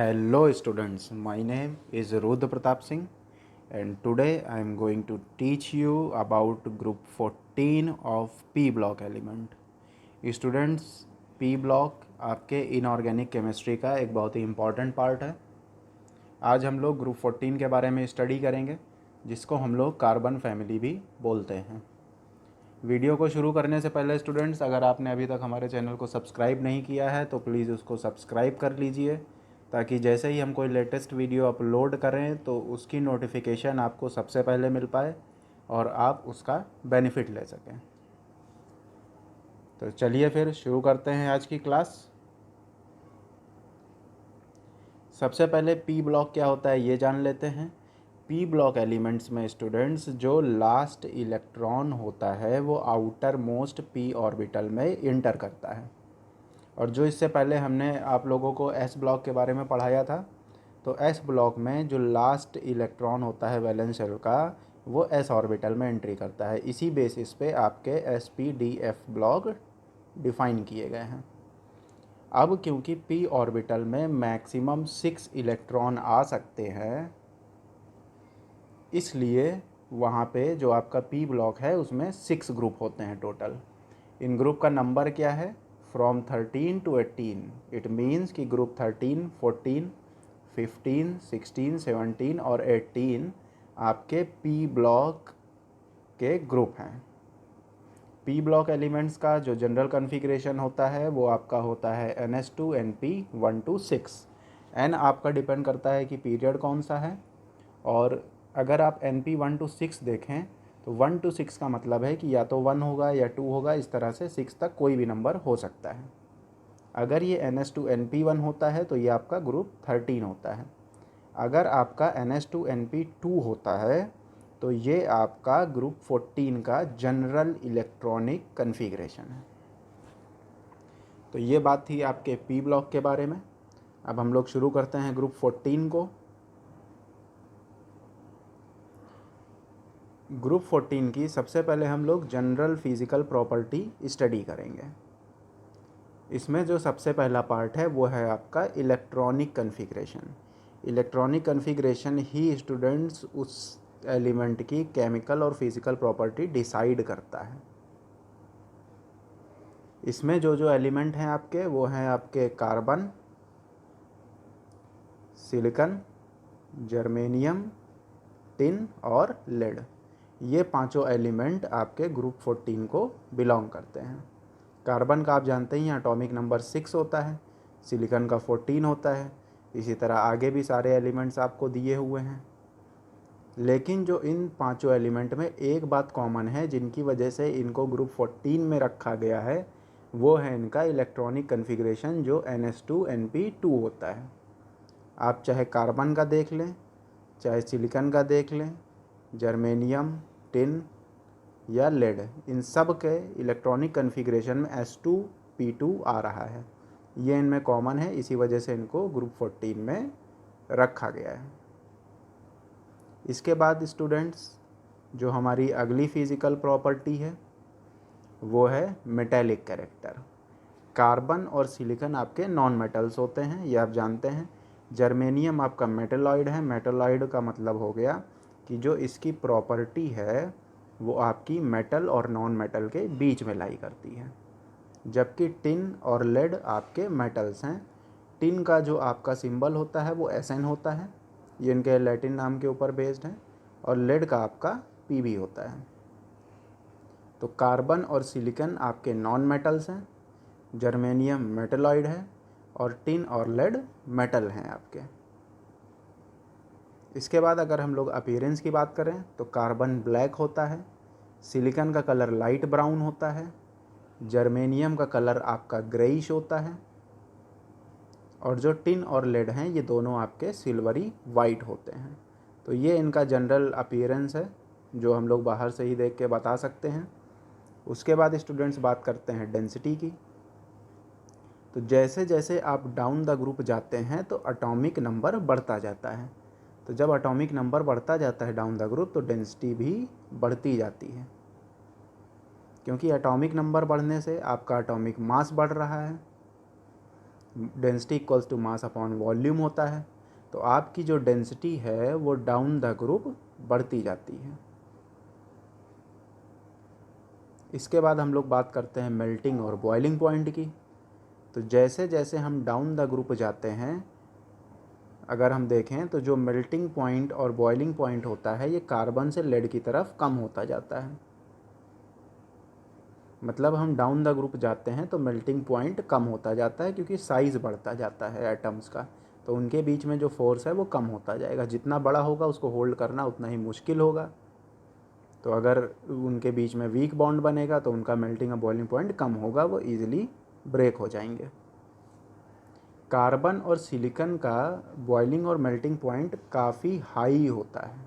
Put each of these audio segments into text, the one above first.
Hello students, my name is Rudra Pratap Singh and today I am going to teach you about group 14 of P block element. Students, P block आपके inorganic chemistry का एक बहुत ही important part है। आज हम लोग group 14 के बारे में स्टडी करेंगे जिसको हम लोग कार्बन फैमिली भी बोलते हैं। वीडियो को शुरू करने से पहले स्टूडेंट्स, अगर आपने अभी तक हमारे चैनल को सब्सक्राइब नहीं किया है तो प्लीज़ उसको सब्सक्राइब कर लीजिए, ताकि जैसे ही हम कोई लेटेस्ट वीडियो अपलोड करें तो उसकी नोटिफिकेशन आपको सबसे पहले मिल पाए और आप उसका बेनिफिट ले सकें। तो चलिए फिर शुरू करते हैं आज की क्लास। सबसे पहले पी ब्लॉक क्या होता है ये जान लेते हैं। पी ब्लॉक एलिमेंट्स में स्टूडेंट्स जो लास्ट इलेक्ट्रॉन होता है वो आउटर मोस्ट पी ऑर्बिटल में इंटर करता है, और जो इससे पहले हमने आप लोगों को एस ब्लॉक के बारे में पढ़ाया था, तो एस ब्लॉक में जो लास्ट इलेक्ट्रॉन होता है वैलेंस शेल का वो एस ऑर्बिटल में एंट्री करता है। इसी बेसिस पे आपके S P D F block define किए गए हैं। अब क्योंकि पी ऑर्बिटल में मैक्सिमम 6 इलेक्ट्रॉन आ सकते हैं, इसलिए वहाँ पे जो आपका पी ब्लॉक है उसमें 6 ग्रुप होते हैं टोटल। इन ग्रुप का नंबर क्या है? From 13 to 18। इट मीन्स कि ग्रुप 13, 14, 15, 16, 17 और 18 आपके पी ब्लॉक के ग्रुप हैं। पी ब्लॉक एलिमेंट्स का जो जनरल कॉन्फ़िगरेशन होता है वो आपका होता है NS2 NP 1 to 6। N आपका डिपेंड करता है कि पीरियड कौन सा है, और अगर आप NP 1 to 6 देखें तो 1 to 6 का मतलब है कि या तो 1 होगा या 2 होगा, इस तरह से 6 तक कोई भी नंबर हो सकता है। अगर ये NS2 NP 1 होता है तो ये आपका ग्रुप 13 होता है। अगर आपका NS2 NP 2 होता है तो ये आपका ग्रुप 14 का जनरल इलेक्ट्रॉनिक कन्फिग्रेशन है। तो ये बात थी आपके पी ब्लॉक के बारे में। अब हम लोग शुरू करते हैं ग्रुप 14 को। ग्रुप 14 की सबसे पहले हम लोग जनरल फिज़िकल प्रॉपर्टी स्टडी करेंगे। इसमें जो सबसे पहला पार्ट है वो है आपका इलेक्ट्रॉनिक कन्फिग्रेशन। इलेक्ट्रॉनिक कन्फिग्रेशन ही स्टूडेंट्स उस एलिमेंट की केमिकल और फिज़िकल प्रॉपर्टी डिसाइड करता है। इसमें जो जो एलिमेंट हैं आपके वो हैं आपके कार्बन, सिलिकॉन, जर्मेनियम, टिन और लेड। ये पांचों एलिमेंट आपके ग्रुप 14 को बिलोंग करते हैं। कार्बन का आप जानते ही हैं एटॉमिक नंबर 6 होता है, सिलिकॉन का 14 होता है, इसी तरह आगे भी सारे एलिमेंट्स आपको दिए हुए हैं। लेकिन जो इन पांचों एलिमेंट में एक बात कॉमन है जिनकी वजह से इनको ग्रुप 14 में रखा गया है, वो है इनका इलेक्ट्रॉनिक कन्फिग्रेशन जो NS2 NP 2 होता है। आप चाहे कार्बन का देख लें, चाहे सिलिकॉन का देख लें, जर्मेनियम, टिन या लेड, इन सब के इलेक्ट्रॉनिक कन्फिग्रेशन में S2P2 आ रहा है। ये इनमें कॉमन है, इसी वजह से इनको ग्रुप 14 में रखा गया है। इसके बाद स्टूडेंट्स जो हमारी अगली फिज़िकल प्रॉपर्टी है वो है मेटेलिक कैरेक्टर। कार्बन और सिलिकॉन आपके नॉन मेटल्स होते हैं, ये आप जानते हैं। जर्मेनियम आपका मेटलॉइड है। मेटलॉइड का मतलब हो गया कि जो इसकी प्रॉपर्टी है वो आपकी मेटल और नॉन मेटल के बीच में लाई करती है, जबकि टिन और लेड आपके मेटल्स हैं। टिन का जो आपका सिंबल होता है वो SN होता है, ये इनके लैटिन नाम के ऊपर बेस्ड है, और लेड का आपका PB होता है। तो कार्बन और सिलिकॉन आपके नॉन मेटल्स हैं, जर्मेनियम मेटलॉइड है, और टिन और लेड मेटल हैं आपके। इसके बाद अगर हम लोग अपीयरेंस की बात करें तो कार्बन ब्लैक होता है, सिलिकॉन का कलर लाइट ब्राउन होता है, जर्मेनियम का कलर आपका ग्रेइश होता है, और जो टिन और लेड हैं ये दोनों आपके सिल्वरी वाइट होते हैं। तो ये इनका जनरल अपीयरेंस है जो हम लोग बाहर से ही देख के बता सकते हैं। उसके बाद स्टूडेंट्स बात करते हैं डेंसिटी की। तो जैसे जैसे आप डाउन द ग्रुप जाते हैं तो एटॉमिक नंबर बढ़ता जाता है। तो जब एटॉमिक नंबर बढ़ता जाता है डाउन द ग्रुप तो डेंसिटी भी बढ़ती जाती है, क्योंकि एटॉमिक नंबर बढ़ने से आपका एटॉमिक मास बढ़ रहा है। Density equals to mass upon volume होता है, तो आपकी जो डेंसिटी है वो डाउन द ग्रुप बढ़ती जाती है। इसके बाद हम लोग बात करते हैं मेल्टिंग और बॉइलिंग पॉइंट की। तो जैसे जैसे हम डाउन द ग्रुप जाते हैं, अगर हम देखें तो जो मेल्टिंग पॉइंट और बॉइलिंग पॉइंट होता है ये कार्बन से लेड की तरफ कम होता जाता है। मतलब हम डाउन द ग्रुप जाते हैं तो मेल्टिंग पॉइंट कम होता जाता है, क्योंकि साइज़ बढ़ता जाता है एटम्स का, तो उनके बीच में जो फोर्स है वो कम होता जाएगा। जितना बड़ा होगा उसको होल्ड करना उतना ही मुश्किल होगा। तो अगर उनके बीच में वीक बॉन्ड बनेगा तो उनका मेल्टिंग और बॉइलिंग पॉइंट कम होगा, वो ईजिली ब्रेक हो जाएंगे। कार्बन और सिलिकॉन का बॉइलिंग और मेल्टिंग पॉइंट काफ़ी हाई होता है,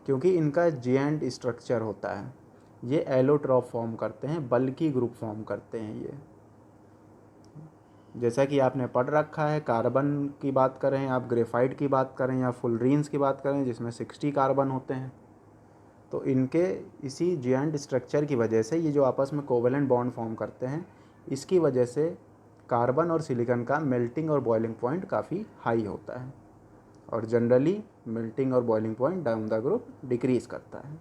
क्योंकि इनका जेएंड स्ट्रक्चर होता है। ये एलोट्रॉप फॉर्म करते हैं, बल्कि ग्रुप फॉर्म करते हैं ये। जैसा कि आपने पढ़ रखा है, कार्बन की बात करें, आप ग्रेफाइट की बात करें या फुलरीन्स की बात करें जिसमें 60 कार्बन होते हैं, तो इनके इसी जेएंड स्ट्रक्चर की वजह से ये जो आपस में कोवेलेंट बॉन्ड फॉर्म करते हैं, इसकी वजह से कार्बन और सिलिकॉन का मेल्टिंग और बॉइलिंग पॉइंट काफ़ी हाई होता है, और जनरली मेल्टिंग और boiling point down the group decrease करता है।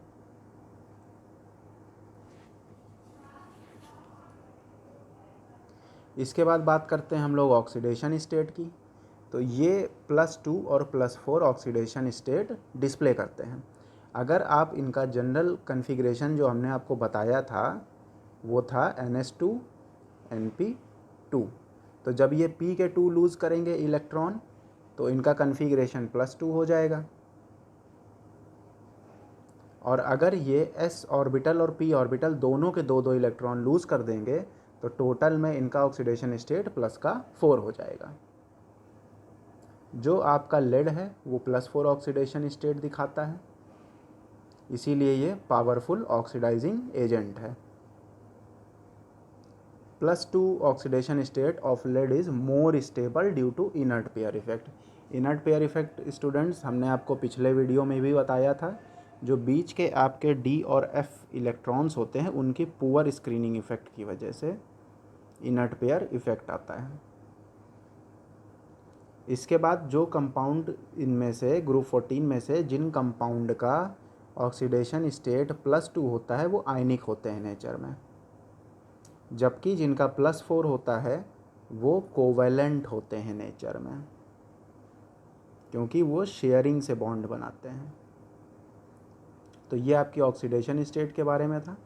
इसके बाद बात करते हैं हम लोग ऑक्सीडेशन स्टेट की। तो ये +2 और +4 ऑक्सीडेशन स्टेट डिस्प्ले करते हैं। अगर आप इनका जनरल कन्फिग्रेशन जो हमने आपको बताया था वो था NH2 NP2। तो जब ये P के 2 लूज़ करेंगे इलेक्ट्रॉन तो इनका कन्फिग्रेशन +2 हो जाएगा, और अगर ये s ऑर्बिटल और p ऑर्बिटल दोनों के 2-2 इलेक्ट्रॉन लूज़ कर देंगे तो टोटल में इनका ऑक्सीडेशन स्टेट +4 हो जाएगा। जो आपका लेड है वो +4 ऑक्सीडेशन स्टेट दिखाता है, इसीलिए ये पावरफुल ऑक्सीडाइजिंग एजेंट है। +2 oxidation state of lead is more stable due to inert pair effect. Inert pair effect students हमने आपको पिछले वीडियो में भी बताया था। जो बीच के आपके D और F इलेक्ट्रॉन्स होते हैं उनकी पुअर स्क्रीनिंग इफेक्ट की वजह से इनर्ट पेयर इफेक्ट आता है। इसके बाद जो कंपाउंड इनमें से ग्रुप 14 में से जिन कंपाउंड का ऑक्सीडेशन स्टेट +2 होता है वो आयनिक होते हैं नेचर में, जबकि जिनका +4 होता है वो कोवेलेंट होते हैं नेचर में, क्योंकि वो शेयरिंग से बॉन्ड बनाते हैं। तो ये आपकी ऑक्सीडेशन स्टेट के बारे में था।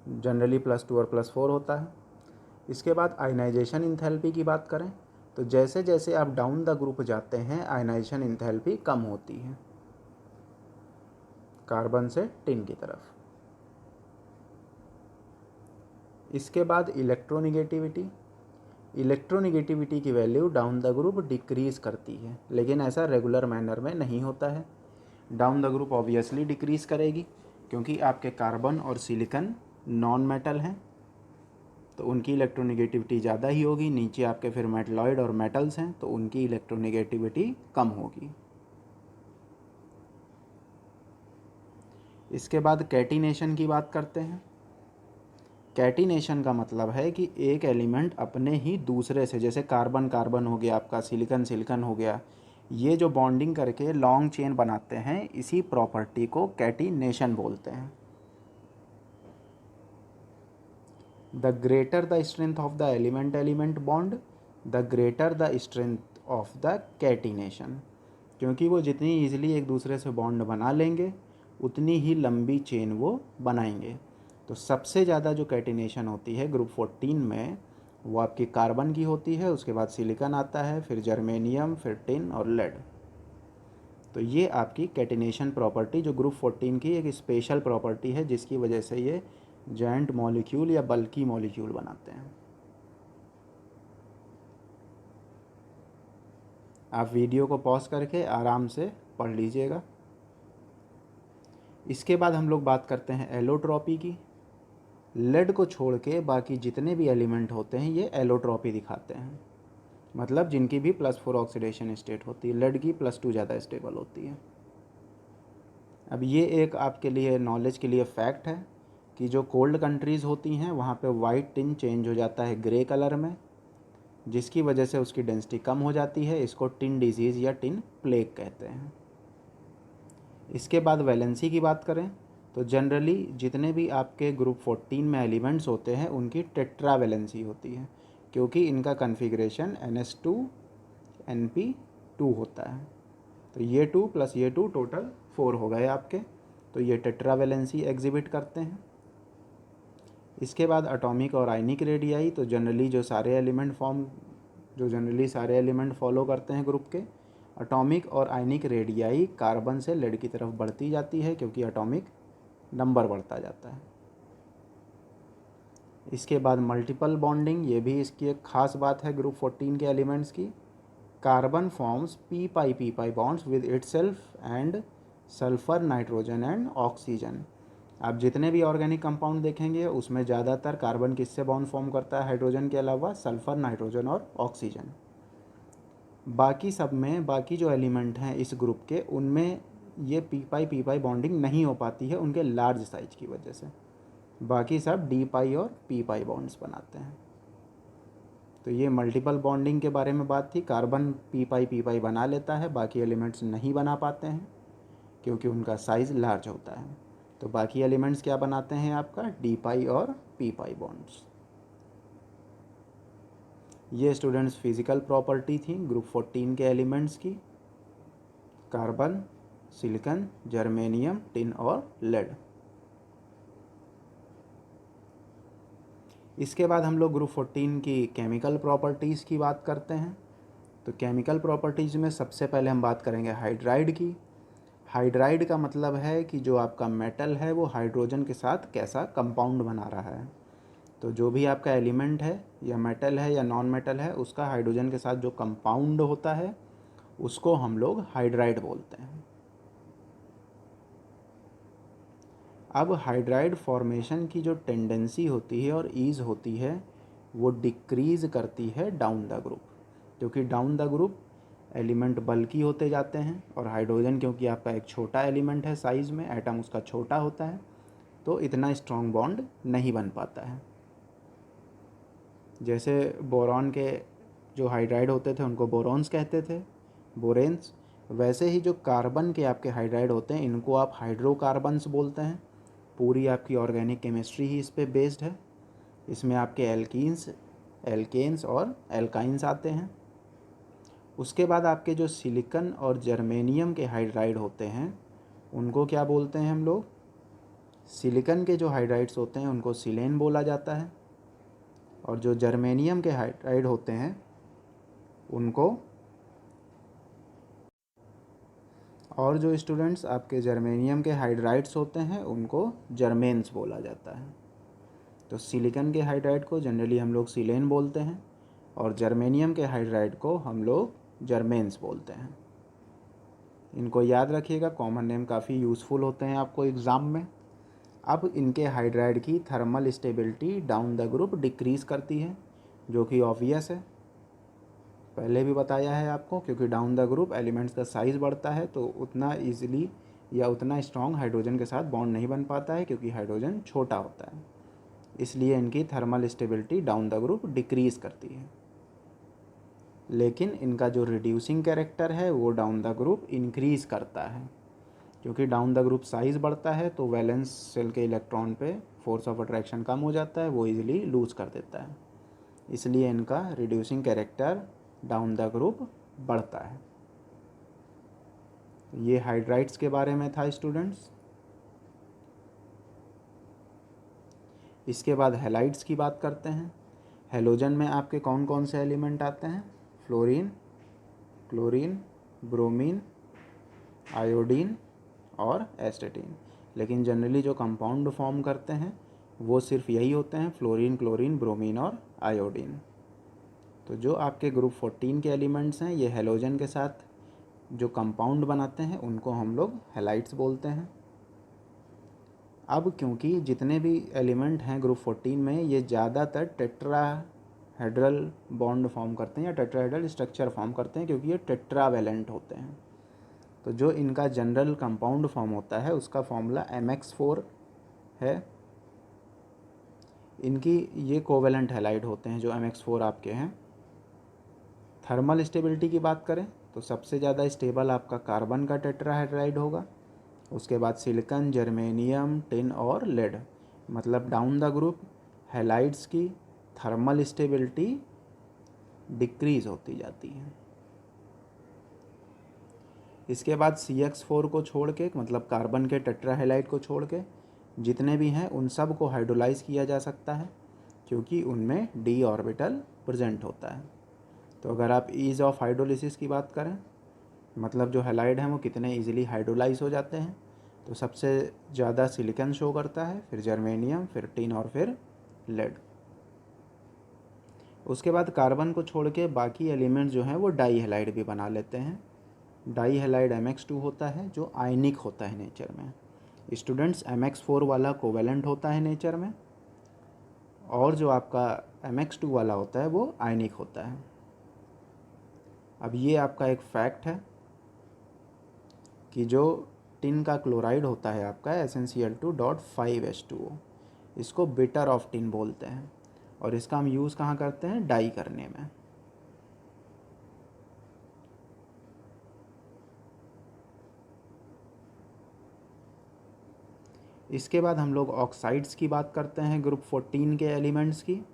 जनरली +2 और +4 होता है। इसके बाद आयनाइजेशन इंथैल्पी की बात करें तो जैसे जैसे आप डाउन द ग्रुप जाते हैं आयनाइजेशन इंथैल्पी कम होती है कार्बन से टिन की तरफ। इसके बाद इलेक्ट्रोनिगेटिविटी। इलेक्ट्रोनिगेटिविटी की value down the group decrease करती है, लेकिन ऐसा रेगुलर मैनर में नहीं होता है। Down the group obviously decrease करेगी, क्योंकि आपके कार्बन और सिलिकॉन नॉन मेटल हैं तो उनकी इलेक्ट्रोनिगेटिविटी ज़्यादा ही होगी। नीचे आपके फिर मेटलॉइड और मेटल्स हैं तो उनकी इलेक्ट्रोनिगेटिविटी कम होगी। इसके बाद कैटिनेशन की बात करते हैं। कैटिनेशन का मतलब है कि एक एलिमेंट अपने ही दूसरे से, जैसे कार्बन कार्बन हो गया आपका, सिलिकॉन सिलिकॉन हो गया, ये जो बॉन्डिंग करके लॉन्ग चेन बनाते हैं इसी प्रॉपर्टी को कैटिनेशन बोलते हैं। The greater the strength of the element-element bond, the greater the strength of the catenation। क्योंकि वो जितनी ईजिली एक दूसरे से बॉन्ड बना लेंगे उतनी ही लंबी चेन वो बनाएंगे। तो सबसे ज़्यादा जो कैटिनेशन होती है ग्रुप 14 में वो आपकी कार्बन की होती है, उसके बाद सिलिकॉन आता है, फिर जर्मेनियम, फिर टिन और लेड। तो ये आपकी कैटिनेशन प्रॉपर्टी जो ग्रुप 14 की एक स्पेशल प्रॉपर्टी है, जिसकी वजह से ये जॉइंट मॉलिक्यूल या बल्की मॉलिक्यूल बनाते हैं। आप वीडियो को पॉज करके आराम से पढ़ लीजिएगा। इसके बाद हम लोग बात करते हैं एलोट्रॉपी की। लेड को छोड़ के बाकी जितने भी एलिमेंट होते हैं ये एलोट्रॉपी दिखाते हैं, मतलब जिनकी भी +4 ऑक्सीडेशन स्टेट होती है। लेड की +2 ज़्यादा स्टेबल होती है। अब ये एक आपके लिए नॉलेज के लिए फैक्ट है कि जो कोल्ड कंट्रीज़ होती हैं वहाँ पे वाइट टिन चेंज हो जाता है ग्रे कलर में, जिसकी वजह से उसकी डेंसिटी कम हो जाती है। इसको टिन डिजीज़ या टिन प्लेग कहते हैं। इसके बाद वैलेंसी की बात करें तो जनरली जितने भी आपके ग्रुप 14 में एलिमेंट्स होते हैं उनकी टेट्रा वैलेंसी होती है, क्योंकि इनका कन्फिग्रेशन NH2 NP2 होता है। तो ये 2 प्लस ये 2 टोटल 4 हो गए आपके। तो ये टेट्रा वैलेंसी एग्जिबिट करते हैं। इसके बाद एटॉमिक और आयनिक रेडियाई, तो जनरली जनरली सारे एलिमेंट फॉलो करते हैं ग्रुप के। एटॉमिक और आयनिक रेडियाई कार्बन से लेड की तरफ बढ़ती जाती है, क्योंकि एटॉमिक नंबर बढ़ता जाता है। इसके बाद मल्टीपल बॉन्डिंग, ये भी इसकी एक खास बात है ग्रुप 14 के एलिमेंट्स की। Carbon forms p pi bonds with itself and sulphur, nitrogen and oxygen. आप जितने भी ऑर्गेनिक कंपाउंड देखेंगे उसमें ज़्यादातर कार्बन किससे बॉन्ड फॉर्म करता है हाइड्रोजन के अलावा? सल्फर, नाइट्रोजन और ऑक्सीजन। बाकी सब में, बाकी जो एलिमेंट हैं इस ग्रुप के, उनमें ये p pi बॉन्डिंग नहीं हो पाती है उनके लार्ज साइज की वजह से। बाकी सब d pi और p pi बॉन्ड्स बनाते हैं। तो ये मल्टीपल बॉन्डिंग के बारे में बात थी। कार्बन p pi बना लेता है, बाकी एलिमेंट्स नहीं बना पाते हैं क्योंकि उनका साइज़ लार्ज होता है। तो बाकी एलिमेंट्स क्या बनाते हैं आपका? d pi और p pi बॉन्ड्स। ये स्टूडेंट्स फिजिकल प्रॉपर्टी थी ग्रुप 14 के एलिमेंट्स की। कार्बन, सिलिकॉन, जर्मेनियम, टिन और लेड। इसके बाद हम लोग ग्रुप 14 की केमिकल प्रॉपर्टीज़ की बात करते हैं। तो केमिकल प्रॉपर्टीज़ में सबसे पहले हम बात करेंगे हाइड्राइड की। हाइड्राइड का मतलब है कि जो आपका मेटल है वो हाइड्रोजन के साथ कैसा कंपाउंड बना रहा है। तो जो भी आपका एलिमेंट है या मेटल है या नॉन मेटल है, उसका हाइड्रोजन के साथ जो कंपाउंड होता है उसको हम लोग हाइड्राइड बोलते हैं। अब हाइड्राइड फॉर्मेशन की जो टेंडेंसी होती है और ईज़ होती है वो डिक्रीज़ करती है डाउन द ग्रुप, क्योंकि डाउन द ग्रुप एलिमेंट बल्की होते जाते हैं और हाइड्रोजन क्योंकि आपका एक छोटा एलिमेंट है साइज़ में, एटम उसका छोटा होता है, तो इतना स्ट्रॉन्ग बॉन्ड नहीं बन पाता है। जैसे बोरॉन के जो हाइड्राइड होते थे उनको बोरॉन्स कहते थे, बोरेन्स, वैसे ही जो कार्बन के आपके हाइड्राइड होते हैं इनको आप हाइड्रोकार्बन्स बोलते हैं। पूरी आपकी ऑर्गेनिक केमिस्ट्री ही इस पे बेस्ड है। इसमें आपके एल्केन्स और एल्काइंस आते हैं। उसके बाद आपके जो सिलिकॉन और जर्मेनियम के हाइड्राइड होते हैं उनको क्या बोलते हैं हम लोग? सिलिकॉन के जो हाइड्राइड्स होते हैं उनको सिलेन बोला जाता है, और जो जर्मेनियम के हाइड्राइड होते हैं उनको, और जो स्टूडेंट्स आपके जर्मेनियम के हाइड्राइड्स होते हैं उनको जर्मेन्स बोला जाता है। तो सिलिकॉन के हाइड्राइड को जनरली हम लोग सिलेन बोलते हैं और जर्मेनियम के हाइड्राइड को हम लोग जर्मेन्स बोलते हैं। इनको याद रखिएगा, कॉमन नेम काफ़ी यूज़फुल होते हैं आपको एग्ज़ाम में। अब इनके हाइड्राइड की thermal stability down the group decrease करती है, जो कि ऑब्वियस है, पहले भी बताया है आपको, क्योंकि डाउन द ग्रुप एलिमेंट्स का साइज़ बढ़ता है तो उतना ईजिली या उतना स्ट्रॉन्ग हाइड्रोजन के साथ बॉन्ड नहीं बन पाता है, क्योंकि हाइड्रोजन छोटा होता है। इसलिए इनकी thermal stability down the group decrease करती है। लेकिन इनका जो रिड्यूसिंग कैरेक्टर है वो डाउन द ग्रुप इंक्रीज़ करता है, क्योंकि डाउन द ग्रुप साइज़ बढ़ता है तो वैलेंस सेल के इलेक्ट्रॉन पे फोर्स ऑफ अट्रैक्शन कम हो जाता है, वो इजीली लूज़ कर देता है। इसलिए इनका reducing character down the group बढ़ता है। ये हाइड्राइड्स के बारे में था स्टूडेंट्स। इसके बाद हैलाइड्स की बात करते हैं। हैलोजन में आपके कौन कौन से एलिमेंट आते हैं? फ्लोरीन, क्लोरीन, ब्रोमीन, आयोडीन और एस्टेटीन। लेकिन जनरली जो कंपाउंड फॉर्म करते हैं वो सिर्फ यही होते हैं, फ्लोरीन, क्लोरीन, ब्रोमीन और आयोडीन। तो जो आपके ग्रुप 14 के एलिमेंट्स हैं ये हैलोजन के साथ जो कंपाउंड बनाते हैं उनको हम लोग हैलाइड्स बोलते हैं। अब क्योंकि जितने भी एलिमेंट हैं ग्रुप 14 में ये ज़्यादातर टेट्राहेड्रल बॉन्ड फॉर्म करते हैं या टेट्राहेड्रल स्ट्रक्चर फॉर्म करते हैं, क्योंकि ये टेट्रावेलेंट होते हैं। तो जो इनका जनरल कंपाउंड फॉर्म होता है उसका फॉर्मूला MX4 है। इनकी ये कोवेलेंट हैलाइड होते हैं जो MX4 आपके हैं। थर्मल स्टेबिलिटी की बात करें तो सबसे ज़्यादा स्टेबल आपका कार्बन का टेट्राहाइड्राइड होगा, उसके बाद सिलिकॉन, जर्मेनियम, टिन और लेड। मतलब डाउन द ग्रुप हैलाइड्स की थर्मल स्टेबिलिटी डिक्रीज़ होती जाती है। इसके बाद CH4 को छोड़ के, मतलब कार्बन के टेट्राहेलाइड को छोड़ के जितने भी हैं उन सब को हाइड्रोलाइज किया जा सकता है, क्योंकि उनमें d ऑर्बिटल प्रेजेंट होता है। तो अगर आप ईज़ ऑफ हाइड्रोलिसिस की बात करें, मतलब जो हैलाइड हैं वो कितने इजीली हाइड्रोलाइज हो जाते हैं, तो सबसे ज़्यादा सिलिकॉन शो करता है, फिर जर्मेनियम, फिर टिन और फिर लेड। उसके बाद कार्बन को छोड़ के बाकी एलिमेंट्स जो हैं वो डाई हैलाइड भी बना लेते हैं। डाई हैलाइड MX2 होता है जो आयनिक होता है नेचर में। स्टूडेंट्स, MX4 वाला कोवेलेंट होता है नेचर में, और जो आपका MX2 वाला होता है वो आयनिक होता है। अब ये आपका एक फैक्ट है कि जो टिन का क्लोराइड होता है आपका SnCl2.5H2O, इसको बिटर ऑफ टिन बोलते हैं, और इसका हम यूज़ कहाँ करते हैं? डाई करने में। इसके बाद हम लोग ऑक्साइड्स की बात करते हैं, ग्रुप 14 के एलिमेंट्स की।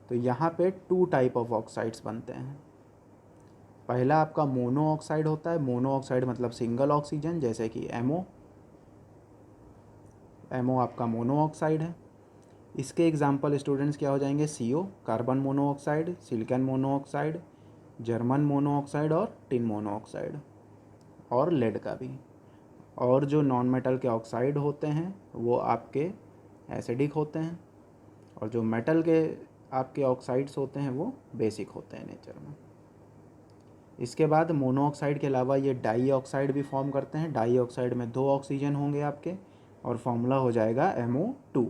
तो यहाँ पे 2 टाइप ऑफ ऑक्साइड्स बनते हैं। पहला आपका मोनो ऑक्साइड होता है। मोनो ऑक्साइड मतलब सिंगल ऑक्सीजन, जैसे कि MO आपका मोनो ऑक्साइड है। इसके एग्जाम्पल स्टूडेंट्स क्या हो जाएंगे? CO carbon monoxide, silicon monoxide, German monoxide और टिन मोनोऑक्साइड, और लेड का भी। और जो नॉन मेटल के ऑक्साइड होते हैं वो आपके एसिडिक होते हैं, और जो मेटल के आपके ऑक्साइड्स होते हैं वो बेसिक होते हैं नेचर में। इसके बाद मोनोऑक्साइड के अलावा ये डाई ऑक्साइड भी फॉर्म करते हैं। डाई ऑक्साइड में 2 ऑक्सीजन होंगे आपके, और फॉर्मूला हो जाएगा MO2।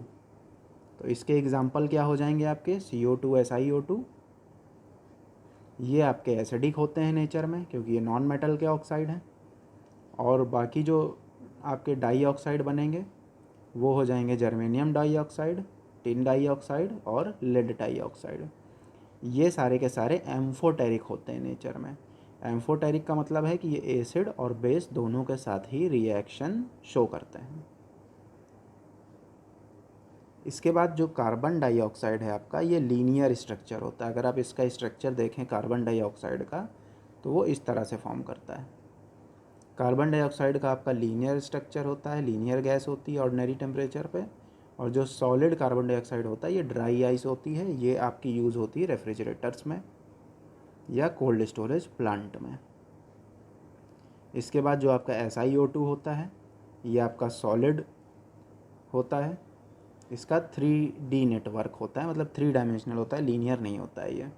तो इसके एग्जाम्पल क्या हो जाएंगे आपके? CO2 SiO2। ये आपके एसिडिक होते हैं नेचर में, क्योंकि ये नॉन मेटल के ऑक्साइड हैं। और बाकी जो आपके डाई ऑक्साइड बनेंगे वो हो जाएंगे जर्मेनियम डाइऑक्साइड, टिन डाइऑक्साइड और लेड डाइऑक्साइड। ये सारे के सारे एम्फोटेरिक होते हैं नेचर में। एम्फोटेरिक का मतलब है कि ये एसिड और बेस दोनों के साथ ही रिएक्शन शो करते हैं। इसके बाद जो कार्बन डाइऑक्साइड है आपका, ये लीनियर स्ट्रक्चर होता है। अगर आप इसका स्ट्रक्चर देखें कार्बन डाइऑक्साइड का, तो वो इस तरह से फॉर्म करता है। कार्बन डाइऑक्साइड का आपका लीनियर स्ट्रक्चर होता है, लीनियर गैस होती है ऑर्डिनरी टेम्परेचर पे। और जो सॉलिड कार्बन डाइऑक्साइड होता है ये ड्राई आइस होती है। ये आपकी यूज़ होती है रेफ्रिजरेटर्स में या कोल्ड स्टोरेज प्लांट में। इसके बाद जो आपका SiO2 होता है, ये आपका सॉलिड होता है। इसका 3D नेटवर्क होता है, मतलब 3 डायमेंशनल होता है, लीनियर नहीं होता है ये।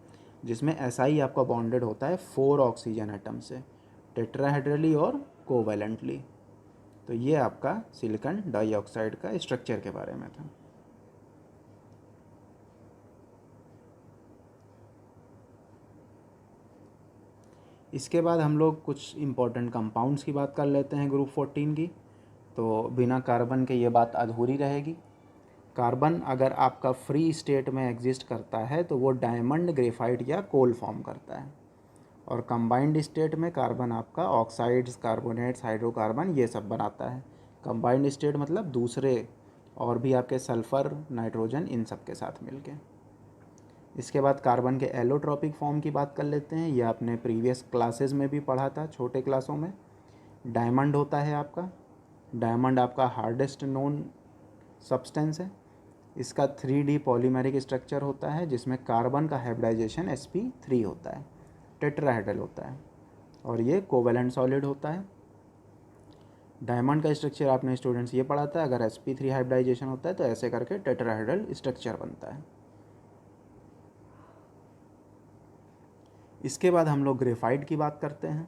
जिसमें Si आपका बॉन्डेड होता है 4 ऑक्सीजन एटम से, टेट्राहेड्रली और कोवैलेंटली। तो ये आपका सिलिकॉन डाइऑक्साइड का स्ट्रक्चर के बारे में था। इसके बाद हम लोग कुछ इम्पोर्टेंट कंपाउंड्स की बात कर लेते हैं ग्रुप 14 की। तो बिना कार्बन के ये बात अधूरी रहेगी। कार्बन अगर आपका फ्री स्टेट में एग्जिस्ट करता है तो वो डायमंड, ग्रेफाइट या कोल फॉर्म करता है। और कंबाइंड स्टेट में कार्बन आपका ऑक्साइड्स, कार्बोनेट्स, हाइड्रोकार्बन ये सब बनाता है। कंबाइंड स्टेट मतलब दूसरे और भी आपके सल्फ़र, नाइट्रोजन, इन सब के साथ मिलके। इसके बाद कार्बन के एलोट्रॉपिक फॉर्म की बात कर लेते हैं। ये आपने प्रीवियस क्लासेस में भी पढ़ा था, छोटे क्लासों में। डायमंड होता है आपका। डायमंड आपका हार्डेस्ट नोन सब्सटेंस है। इसका 3D पॉलीमेरिक स्ट्रक्चर होता है, जिसमें कार्बन का हाइब्रिडाइजेशन sp3 होता है, टेट्राहेड्रल होता है, और ये कोवेलेंट सॉलिड होता है। डायमंड का स्ट्रक्चर आपने स्टूडेंट्स ये पढ़ा था, अगर sp3 हाइब्रिडाइजेशन होता है तो ऐसे करके टेट्राहेड्रल स्ट्रक्चर बनता है। इसके बाद हम लोग ग्रेफाइट की बात करते हैं।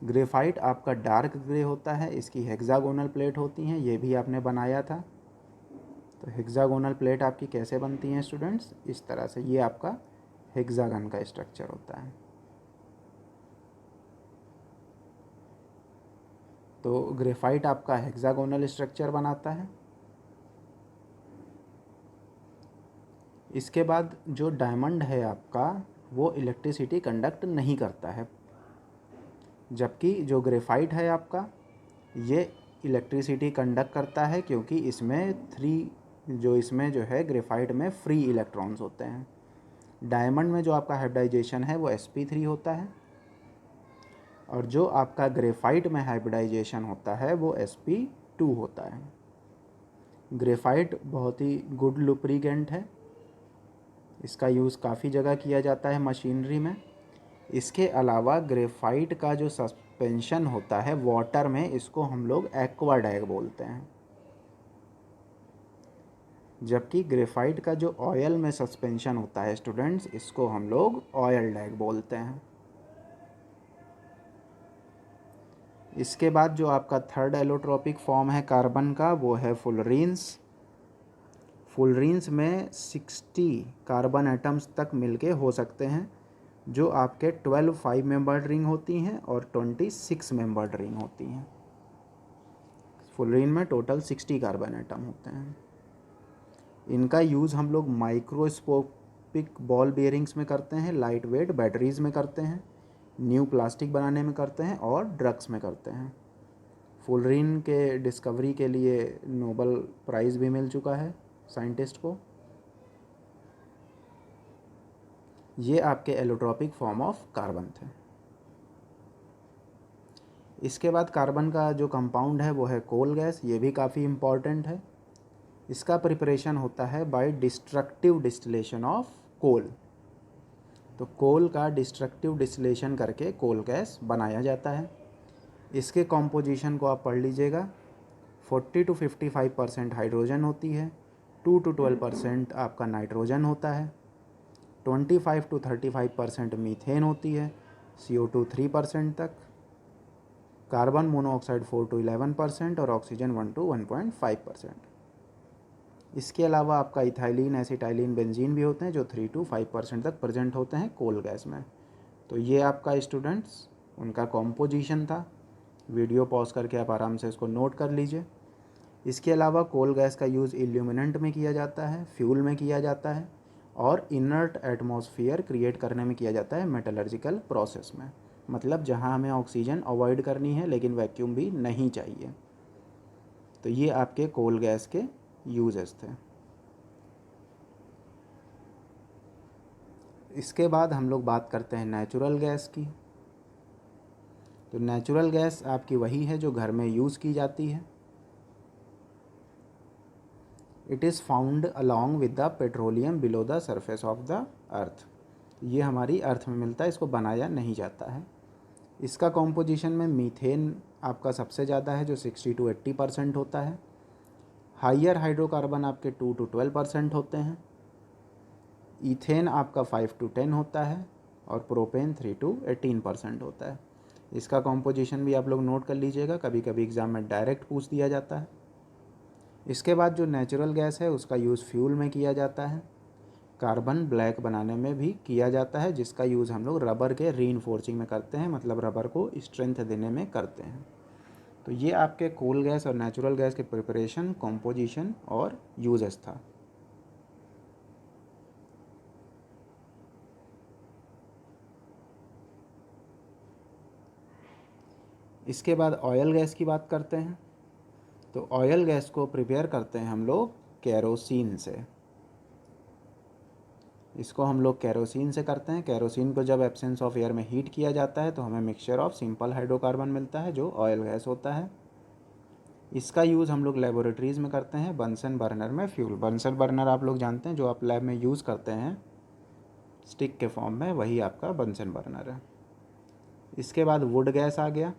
ग्रेफाइट आपका डार्क ग्रे होता है, इसकी हेक्सागोनल प्लेट होती हैं, ये भी आपने बनाया था। तो हेक्सागोनल प्लेट आपकी कैसे बनती हैं स्टूडेंट्स? इस तरह से, ये आपका हेक्सागन का स्ट्रक्चर होता है। तो ग्रेफाइट आपका हेक्सागोनल स्ट्रक्चर बनाता है। इसके बाद जो डायमंड है आपका, वो इलेक्ट्रिसिटी कंडक्ट नहीं करता है, जबकि जो ग्रेफाइट है आपका, ये इलेक्ट्रिसिटी कंडक्ट करता है, क्योंकि इसमें जो है ग्रेफाइट में फ्री इलेक्ट्रॉन्स होते हैं। डायमंड में जो आपका हाइब्रिडाइजेशन है वो sp3 होता है, और जो आपका ग्रेफाइट में हाइब्रिडाइजेशन होता है वो sp2 होता है। ग्रेफाइट बहुत ही गुड लुब्रिकेंट है, इसका यूज़ काफ़ी जगह किया जाता है मशीनरी में। इसके अलावा ग्रेफाइट का जो सस्पेंशन होता है वाटर में, इसको हम लोग एक्वा डैग बोलते हैं, जबकि ग्रेफाइट का जो ऑयल में सस्पेंशन होता है स्टूडेंट्स, इसको हम लोग ऑयल डैग बोलते हैं। इसके बाद जो आपका थर्ड एलोट्रोपिक फॉर्म है कार्बन का, वो है फुलरीन्स। फुलरीन्स में 60 कार्बन एटम्स तक मिलके हो सकते हैं, जो आपके 12 5 मेंबर्ड रिंग होती हैं और 26 मेंबर्ड रिंग होती हैं। फुलरीन में टोटल 60 कार्बन एटम होते हैं। इनका यूज़ हम लोग माइक्रोस्कोपिक बॉल बेयरिंग्स में करते हैं, लाइट वेट बैटरीज में करते हैं, न्यू प्लास्टिक बनाने में करते हैं और ड्रग्स में करते हैं। फुलरीन के डिस्कवरी के लिए नोबेल प्राइज़ भी मिल चुका है साइंटिस्ट को। ये आपके एलोट्रोपिक फॉर्म ऑफ कार्बन थे। इसके बाद कार्बन का जो कंपाउंड है वो है कोल गैस। ये भी काफ़ी इम्पॉर्टेंट है। इसका प्रिपरेशन होता है by destructive distillation of coal. तो कोल का डिस्ट्रक्टिव डिस्टिलेशन करके कोल गैस बनाया जाता है। इसके कॉम्पोजिशन को आप पढ़ लीजिएगा। 40 to 55% हाइड्रोजन होती है, 2 to 12% आपका नाइट्रोजन होता है, 25 to 35% मीथेन होती है, CO2 3% तक, कार्बन मोनोऑक्साइड 4 to 11% और ऑक्सीजन 1 to 1.5%। इसके अलावा आपका इथाइलिन, एसिटाइलिन, बेंजीन भी होते हैं, जो 3 to 5% तक प्रेजेंट होते हैं कोल गैस में। तो ये आपका स्टूडेंट्स उनका कॉम्पोजिशन था। वीडियो पॉज करके आप आराम से इसको नोट कर लीजिए। इसके अलावा कोल गैस का यूज़ इल्यूमिनेंट में किया जाता है, फ्यूल में किया जाता है, और इनर्ट एटमॉस्फेयर क्रिएट करने में किया जाता है मेटलर्जिकल प्रोसेस में। मतलब जहाँ हमें ऑक्सीजन अवॉइड करनी है लेकिन वैक्यूम भी नहीं चाहिए। तो ये आपके कोल गैस के यूजेस थे। इसके बाद हम लोग बात करते हैं नेचुरल गैस की। तो नेचुरल गैस आपकी वही है जो घर में यूज़ की जाती है। It is found along with the petroleum below the surface of the earth. ये हमारी अर्थ में मिलता है, इसको बनाया नहीं जाता है। इसका कॉम्पोजिशन में मीथेन आपका सबसे ज़्यादा है, जो 60 to 80% होता है। हाइयर हाइड्रोकार्बन आपके 2 to 12% होते हैं। ईथेन आपका 5 to 10 होता है, और प्रोपेन 3 to 18% होता है। इसका कॉम्पोजिशन भी आप लोग नोट कर लीजिएगा, कभी कभी एग्ज़ाम में डायरेक्ट पूछ दिया जाता है। इसके बाद जो नेचुरल गैस है उसका यूज़ फ्यूल में किया जाता है, कार्बन ब्लैक बनाने में भी किया जाता है, जिसका यूज़ हम लोग रबर के रीइंफोर्सिंग में करते हैं, मतलब रबर को स्ट्रेंथ देने में करते हैं। तो ये आपके कोल गैस और नेचुरल गैस के प्रिपरेशन, कॉम्पोजिशन और यूजेस था। इसके बाद ऑयल गैस की बात करते हैं। तो ऑयल गैस को प्रिपेयर करते हैं हम लोग केरोसिन से। इसको हम लोग केरोसिन से करते हैं। केरोसिन को जब एब्सेंस ऑफ एयर में हीट किया जाता है तो हमें मिक्सचर ऑफ सिंपल हाइड्रोकार्बन मिलता है, जो ऑयल गैस होता है। इसका यूज़ हम लोग लेबोरेटरीज़ में करते हैं, बंसन बर्नर में फ्यूल। बंसन बर्नर आप लोग जानते हैं, जो आप लैब में यूज़ करते हैं स्टिक के फॉर्म में, वही आपका बंसन बर्नर है। इसके बाद वुड गैस आ गया।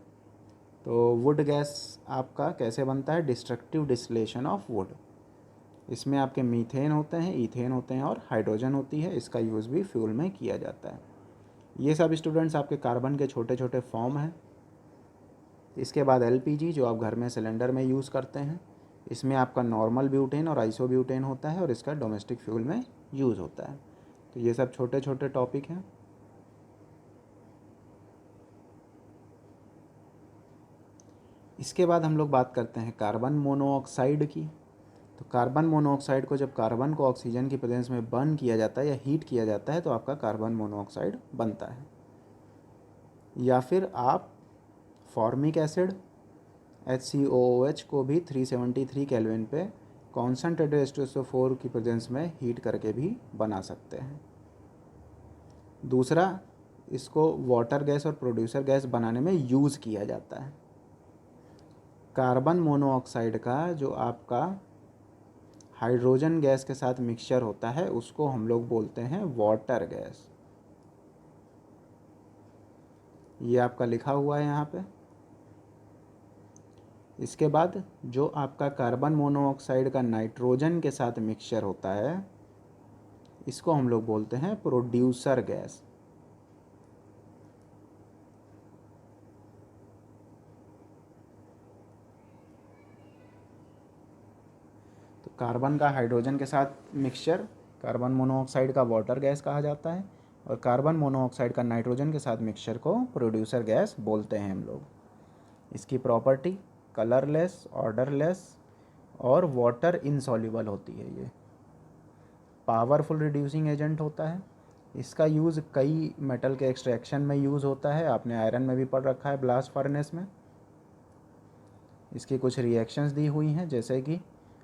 तो वुड गैस आपका कैसे बनता है? Destructive distillation of would. इसमें आपके मीथेन होते हैं, ईथेन होते हैं और हाइड्रोजन होती है। इसका यूज़ भी फ्यूल में किया जाता है। ये सब स्टूडेंट्स आपके कार्बन के छोटे छोटे फॉर्म हैं। इसके बाद एलपीजी, जो आप घर में सिलेंडर में यूज़ करते हैं। इसमें आपका नॉर्मल ब्यूटेन और आइसोब्यूटेन होता है, और इसका डोमेस्टिक फ्यूल में यूज़ होता है। तो ये सब छोटे छोटे टॉपिक हैं। इसके बाद हम लोग बात करते हैं कार्बन मोनोऑक्साइड की। तो कार्बन मोनोऑक्साइड को जब कार्बन को ऑक्सीजन की प्रेजेंस में बर्न किया जाता है या हीट किया जाता है तो आपका कार्बन मोनोऑक्साइड बनता है। या फिर आप फॉर्मिक एसिड HCOOH को भी 373 केल्विन पे कॉन्सेंट्रेटेड H2SO4 की प्रेजेंस में हीट करके भी बना सकते हैं। दूसरा, इसको वाटर गैस और प्रोड्यूसर गैस बनाने में यूज़ किया जाता है। कार्बन मोनोऑक्साइड का जो आपका हाइड्रोजन गैस के साथ मिक्सचर होता है उसको हम लोग बोलते हैं वाटर गैस। ये आपका लिखा हुआ है यहाँ पे। इसके बाद जो आपका कार्बन मोनोऑक्साइड का नाइट्रोजन के साथ मिक्सचर होता है इसको हम लोग बोलते हैं प्रोड्यूसर गैस। तो कार्बन का हाइड्रोजन के साथ मिक्सचर कार्बन मोनोऑक्साइड का वाटर गैस कहा जाता है और कार्बन मोनोऑक्साइड का नाइट्रोजन के साथ मिक्सचर को प्रोड्यूसर गैस बोलते हैं हम लोग। इसकी प्रॉपर्टी कलरलेस, ऑर्डरलेस और वाटर इनसॉल्युबल होती है। ये पावरफुल रिड्यूसिंग एजेंट होता है। इसका यूज़ कई मेटल के एक्सट्रैक्शन में यूज़ होता है। आपने आयरन में भी पढ़ रखा है, ब्लास्ट फर्नेस में। इसकी कुछ रिएक्शंस दी हुई हैं, जैसे कि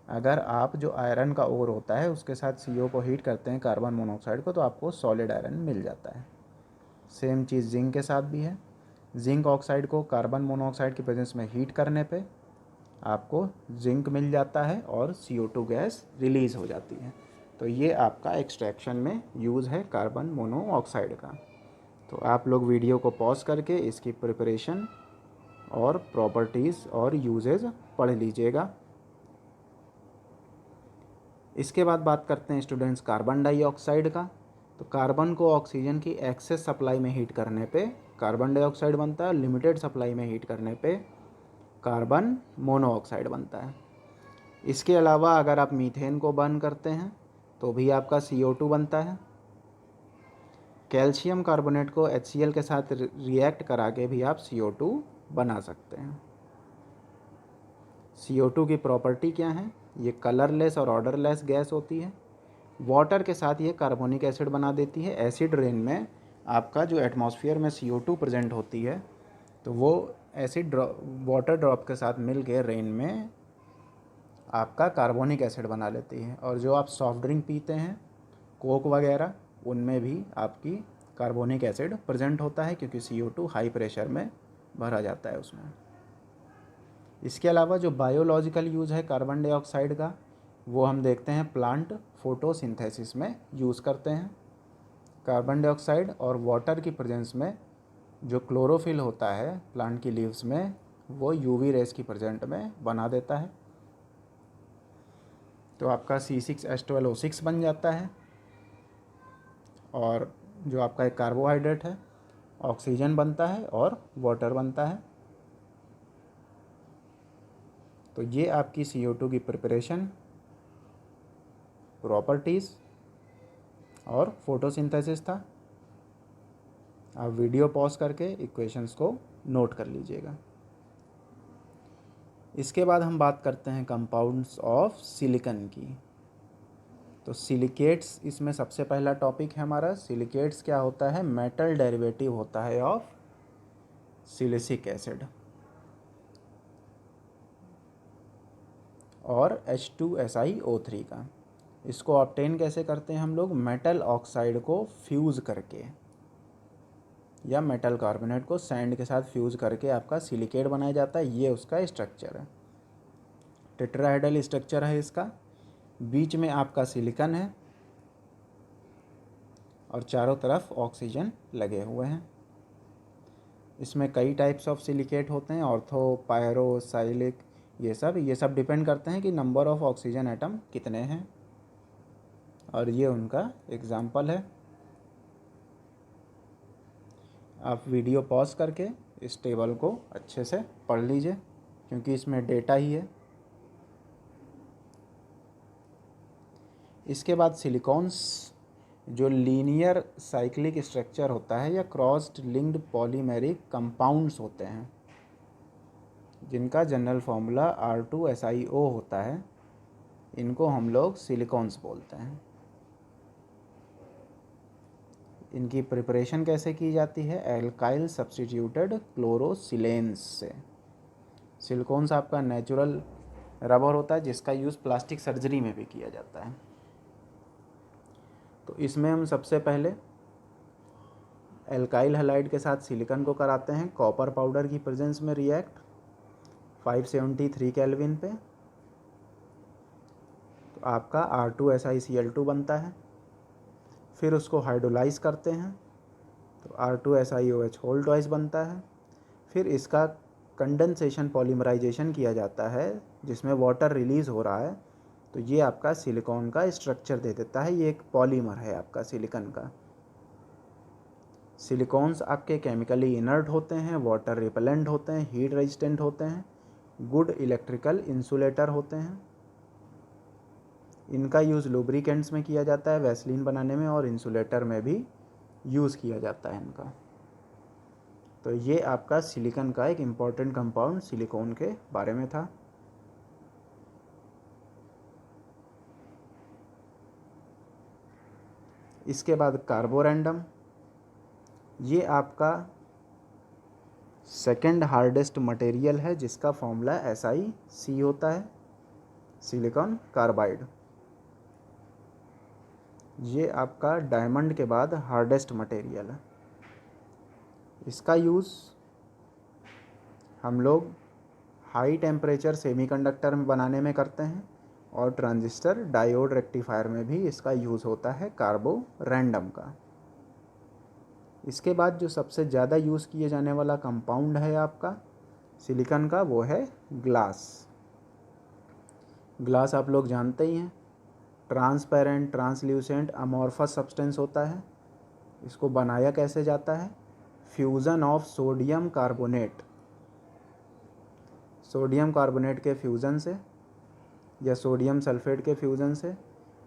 अगर आप जो आयरन का ओर होता है उसके साथ CO को हीट करते हैं कार्बन मोनोऑक्साइड को तो आपको सॉलिड आयरन मिल जाता है। सेम चीज़ जिंक के साथ भी है। जिंक ऑक्साइड को कार्बन मोनोऑक्साइड की प्रेजेंस में हीट करने पे आपको जिंक मिल जाता है और CO2 गैस रिलीज़ हो जाती है। तो ये आपका एक्सट्रैक्शन में यूज़ है कार्बन मोनोऑक्साइड का। तो आप लोग वीडियो को पॉज करके इसकी प्रिपरेशन और प्रॉपर्टीज़ और यूजेज पढ़ लीजिएगा। इसके बाद बात करते हैं स्टूडेंट्स कार्बन डाइऑक्साइड का। तो कार्बन को ऑक्सीजन की एक्सेस सप्लाई में हीट करने पे कार्बन डाइऑक्साइड बनता है, लिमिटेड सप्लाई में हीट करने पे कार्बन मोनोऑक्साइड बनता है। इसके अलावा अगर आप मीथेन को बर्न करते हैं तो भी आपका CO2 बनता है। कैल्शियम कार्बोनेट को HCl के साथ रिएक्ट करा के भी आप CO2 बना सकते हैं। CO2 की प्रॉपर्टी क्या है? ये कलरलेस और ऑर्डरलेस गैस होती है। वाटर के साथ ये कार्बोनिक एसिड बना देती है। एसिड रेन में आपका जो एटमॉस्फेयर में CO2 प्रेजेंट होती है तो वो एसिड वाटर ड्रॉप के साथ मिल के रेन में आपका कार्बोनिक एसिड बना लेती है। और जो आप सॉफ्ट ड्रिंक पीते हैं, कोक वगैरह, उनमें भी आपकी कार्बोनिक एसिड प्रेजेंट होता है क्योंकि CO2 हाई प्रेशर में भरा जाता है उसमें। इसके अलावा जो बायोलॉजिकल यूज़ है कार्बन डाइऑक्साइड का वो हम देखते हैं प्लांट फोटोसिंथेसिस में यूज़ करते हैं। कार्बन डाइऑक्साइड और वाटर की प्रेजेंस में जो क्लोरोफिल होता है प्लांट की लीव्स में वो UV रेस की प्रेजेंट में बना देता है। तो आपका C6H12O6 बन जाता है और जो आपका एक कार्बोहाइड्रेट है ऑक्सीजन बनता है और वाटर बनता है। तो ये आपकी CO2 की प्रिपरेशन, प्रॉपर्टीज़ और फोटोसिंथेसिस था। आप वीडियो पॉज करके इक्वेशंस को नोट कर लीजिएगा। इसके बाद हम बात करते हैं कंपाउंड्स ऑफ सिलिकॉन की। तो सिलिकेट्स इसमें सबसे पहला टॉपिक है हमारा। सिलिकेट्स क्या होता है? मेटल डेरिवेटिव होता है ऑफ सिलिसिक एसिड और H2SiO3 का। इसको ऑब्टेन कैसे करते हैं हम लोग? मेटल ऑक्साइड को फ्यूज़ करके या मेटल कार्बोनेट को सैंड के साथ फ्यूज़ करके आपका सिलिकेट बनाया जाता है। ये उसका स्ट्रक्चर है। टेट्राहेड्रल स्ट्रक्चर है इसका। बीच में आपका सिलिकॉन है और चारों तरफ ऑक्सीजन लगे हुए हैं। इसमें कई टाइप्स ऑफ सिलिकेट होते हैं, ऑर्थो, पायरो, साइलिक, ये सब डिपेंड करते हैं कि नंबर ऑफ ऑक्सीजन एटम कितने हैं। और ये उनका एग्जाम्पल है। आप वीडियो पॉज करके इस टेबल को अच्छे से पढ़ लीजिए क्योंकि इसमें डेटा ही है। इसके बाद सिलिकॉन्स जो लीनियर साइक्लिक स्ट्रक्चर होता है या क्रॉस्ड लिंक्ड पॉलीमेरिक कंपाउंड्स होते हैं जिनका जनरल फार्मूला R2SiO होता है। इनको हम लोग सिलिकॉन्स बोलते हैं। इनकी प्रिपरेशन कैसे की जाती है? एल्काइल सब्स्टिट्यूटेड क्लोरोसिलेन्स से। सिलिकॉन्स आपका नेचुरल रबर होता है जिसका यूज़ प्लास्टिक सर्जरी में भी किया जाता है। तो इसमें हम सबसे पहले एल्काइल हैलाइड के साथ सिलिकॉन को कराते हैं कॉपर पाउडर की प्रेजेंस में रिएक्ट 573 केल्विन पे। तो आपका R2SiCl2 बनता है। फिर उसको हाइड्रोलाइज करते हैं तो R2SiOH होल ट्वाइस बनता है। फिर इसका कंडेंसेशन पॉलीमराइजेशन किया जाता है जिसमें वाटर रिलीज़ हो रहा है। तो ये आपका सिलिकॉन का स्ट्रक्चर दे देता है। ये एक पॉलीमर है आपका सिलिकॉन का। सिलिकॉन्स आपके केमिकली इनर्ट होते हैं, वाटर रिपेलेंट होते हैं, हीट रेजिस्टेंट होते हैं, गुड इलेक्ट्रिकल इंसुलेटर होते हैं। इनका यूज़ लुब्रिकेंट्स में किया जाता है, वैसलीन बनाने में, और इंसुलेटर में भी यूज़ किया जाता है इनका। तो ये आपका सिलिकॉन का एक इम्पॉर्टेंट कंपाउंड सिलिकॉन के बारे में था। इसके बाद कार्बोरेंडम, ये आपका सेकेंड हार्डेस्ट मटेरियल है जिसका फॉर्मूला SiC होता है, सिलिकॉन कार्बाइड। ये आपका डायमंड के बाद हार्डेस्ट मटेरियल है। इसका यूज़ हम लोग हाई टेम्परेचर सेमीकंडक्टर में बनाने में करते हैं और ट्रांजिस्टर डायोड रेक्टिफायर में भी इसका यूज़ होता है कार्बोरेंडम का। इसके बाद जो सबसे ज़्यादा यूज़ किए जाने वाला कंपाउंड है आपका सिलिकॉन का, वो है ग्लास। ग्लास आप लोग जानते ही हैं, ट्रांसपेरेंट, ट्रांसल्यूसेंट, अमॉर्फस सब्सटेंस होता है। इसको बनाया कैसे जाता है? Fusion of sodium carbonate, sodium carbonate के फ्यूज़न से या सोडियम सल्फेट के फ्यूज़न से,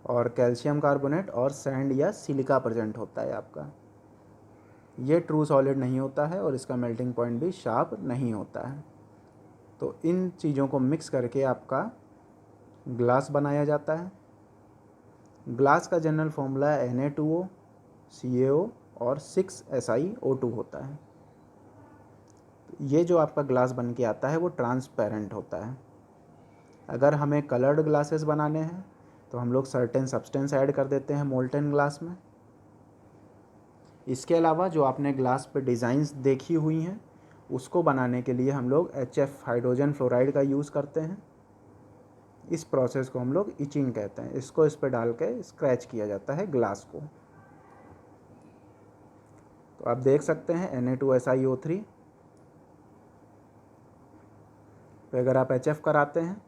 और कैल्शियम कार्बोनेट और सैंड या सिलिका प्रेजेंट होता है आपका। ये ट्रू सॉलिड नहीं होता है और इसका मेल्टिंग पॉइंट भी शार्प नहीं होता है। तो इन चीज़ों को मिक्स करके आपका ग्लास बनाया जाता है। ग्लास का जनरल फॉर्मूला Na2O CaO और 6SiO2 होता है। ये जो आपका ग्लास बन के आता है वो ट्रांसपेरेंट होता है। अगर हमें कलर्ड ग्लासेस बनाने हैं तो हम लोग सर्टेन सब्सटेंस ऐड कर देते हैं मोल्टेन ग्लास में। इसके अलावा जो आपने ग्लास पे डिज़ाइंस देखी हुई हैं उसको बनाने के लिए हम लोग HF हाइड्रोजन फ्लोराइड का यूज़ करते हैं। इस प्रोसेस को हम लोग इचिंग कहते हैं। इसको इस पे डाल के स्क्रैच किया जाता है ग्लास को। तो आप देख सकते हैं Na2SiO3 पे अगर आप HF कराते हैं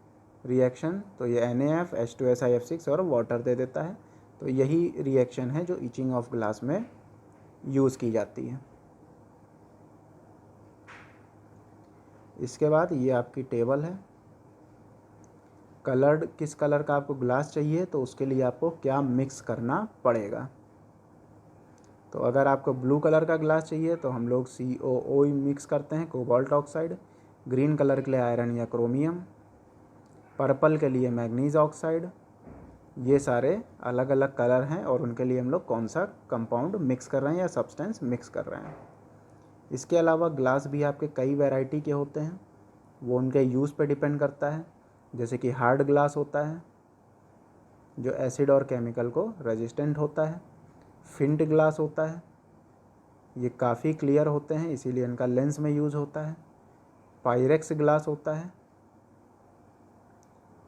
रिएक्शन तो ये NaF H2SiF6 और वाटर दे देता है। तो यही रिएक्शन है जो इचिंग ऑफ ग्लास में यूज़ की जाती है। इसके बाद ये आपकी टेबल है। कलर्ड किस कलर का आपको ग्लास चाहिए तो उसके लिए आपको क्या मिक्स करना पड़ेगा। तो अगर आपको ब्लू कलर का ग्लास चाहिए तो हम लोग COO मिक्स करते हैं, कोबाल्ट ऑक्साइड। ग्रीन कलर के लिए आयरन या क्रोमियम। पर्पल के लिए मैग्नीज ऑक्साइड। ये सारे अलग अलग कलर हैं और उनके लिए हम लोग कौन सा कंपाउंड मिक्स कर रहे हैं या सब्सटेंस मिक्स कर रहे हैं। इसके अलावा ग्लास भी आपके कई वैरायटी के होते हैं, वो उनके यूज़ पे डिपेंड करता है। जैसे कि हार्ड ग्लास होता है जो एसिड और केमिकल को रेजिस्टेंट होता है। फिंट ग्लास होता है, ये काफ़ी क्लियर होते हैं इसीलिए इनका लेंस में यूज़ होता है। पायरेक्स ग्लास होता है,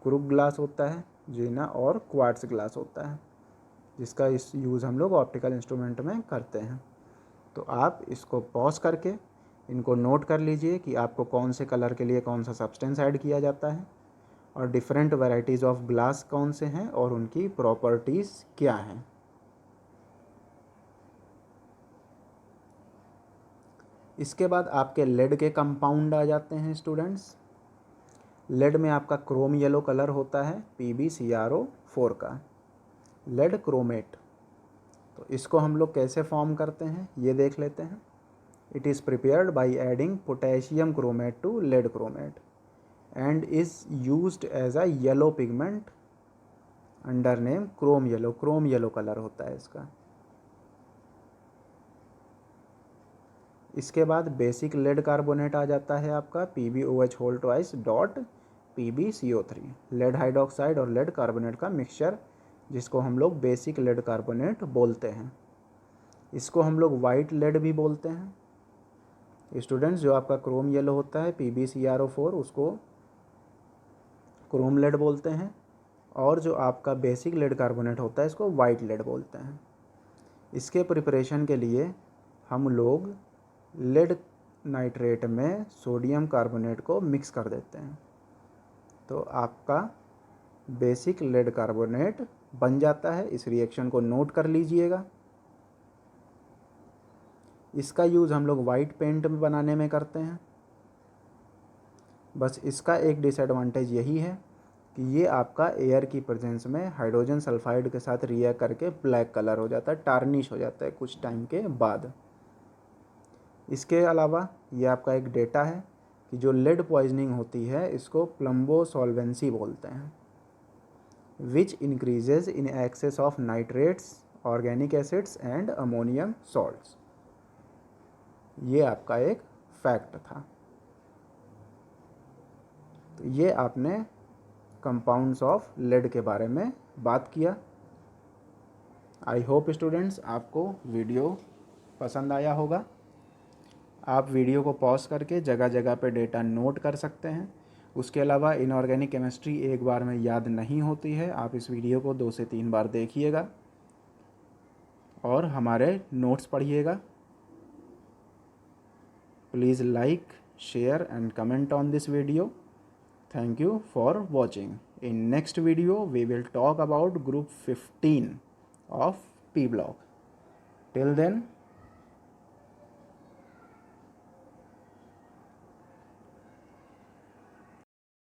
क्रूक ग्लास होता है, जीना और क्वार्ट्ज ग्लास होता है जिसका इस यूज़ हम लोग ऑप्टिकल इंस्ट्रूमेंट में करते हैं। तो आप इसको पॉज करके इनको नोट कर लीजिए कि आपको कौन से कलर के लिए कौन सा सब्सटेंस ऐड किया जाता है और डिफरेंट वैराइटीज़ ऑफ ग्लास कौन से हैं और उनकी प्रॉपर्टीज़ क्या हैं। इसके बाद आपके लेड के कंपाउंड आ जाते हैं स्टूडेंट्स। लेड में आपका क्रोम येलो कलर होता है PbCrO4 का, लेड क्रोमेट। तो इसको हम लोग कैसे फॉर्म करते हैं ये देख लेते हैं। It is prepared by adding potassium chromate to lead chromate and is used as a yellow pigment under name chrome yellow colour होता है इसका। इसके बाद बेसिक लेड कार्बोनेट आ जाता है आपका PbOH whole twice dot PbCO3, lead hydroxide और lead carbonate का मिक्सचर, जिसको हम लोग बेसिक लेड कार्बोनेट बोलते हैं। इसको हम लोग वाइट लेड भी बोलते हैं। स्टूडेंट्स, जो आपका क्रोम येलो होता है PbCrO4, उसको क्रोम लेड बोलते हैं, और जो आपका बेसिक लेड कार्बोनेट होता है इसको वाइट लेड बोलते हैं। इसके प्रिपरेशन के लिए हम लोग लेड नाइट्रेट में सोडियम कार्बोनेट को मिक्स कर देते हैं, तो आपका बेसिक लेड कार्बोनेट बन जाता है। इस रिएक्शन को नोट कर लीजिएगा। इसका यूज़ हम लोग वाइट पेंट बनाने में करते हैं। बस इसका एक डिसएडवांटेज यही है कि ये आपका एयर की प्रेजेंस में हाइड्रोजन सल्फाइड के साथ रिएक्ट करके ब्लैक कलर हो जाता है, टार्निश हो जाता है कुछ टाइम के बाद। इसके अलावा ये आपका एक डेटा है कि जो लेड पॉइजनिंग होती है इसको प्लम्बो सॉल्वेंसी बोलते हैं, विच increases in excess of nitrates, organic acids and ammonium salts. ये आपका एक फैक्ट था। तो ये आपने कंपाउंड्स ऑफ लेड के बारे में बात किया। आई होप स्टूडेंट्स आपको वीडियो पसंद आया होगा। आप वीडियो को पॉज करके जगह जगह पे डेटा नोट कर सकते हैं। उसके अलावा इनऑर्गेनिक केमिस्ट्री एक बार में याद नहीं होती है, आप इस वीडियो को 2 से 3 बार देखिएगा और हमारे नोट्स पढ़िएगा। Please like, share and comment on this video. Thank you for watching. In next video, we will talk about group 15 of P block. Till then,